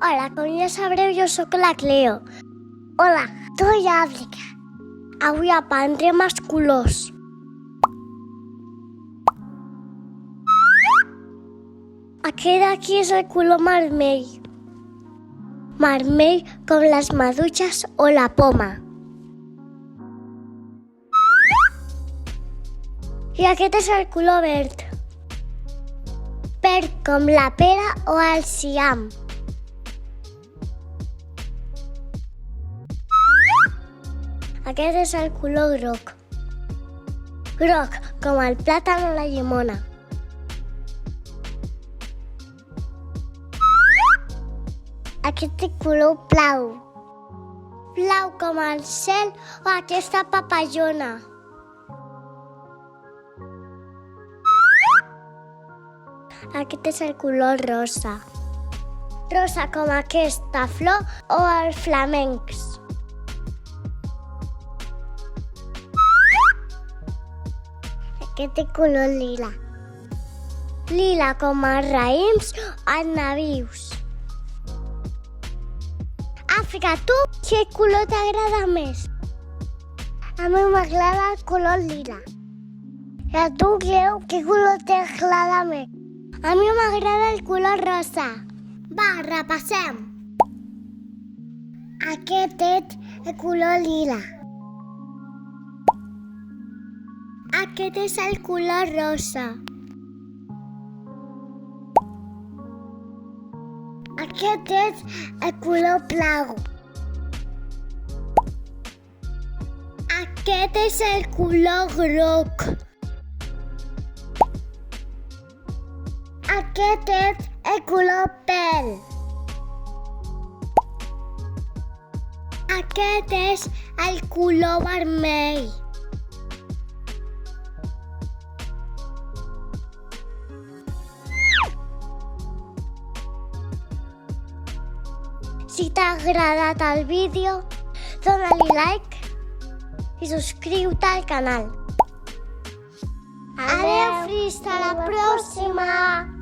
Hola, com ja sabreu, jo sóc la Cleo. Hola, soy Àfrica. Avui aprendrem els colors. Aquest d'aquí és el color vermell. Vermell com les maduixes o la poma. I aquest és el color verd. Verd com la pera o el ciam. Aquest és el color groc. Groc com el plàtan o la llimona. Aquest és color blau. Blau com el cel o aquesta papallona. Aquest és el color rosa. Rosa com aquesta flor o els flamencs. Aquest és color lila. Lila com els raïms o els nabius. Àfrica, tu, quin color t'agrada més? A mi m'agrada el color lila. I a tu, Cleo, quin color t'agrada més? A mi m'agrada el color rosa. Va, repassem. Aquest és el color lila. Aquest és el color rosa. Aquest és el color blau. Aquest és el color groc. Aquest és el color pèl. Aquest és el color vermell. Si t'ha agradat el vídeo, dona-li like i subscriu-te al canal. Adéu, fins a la pròxima!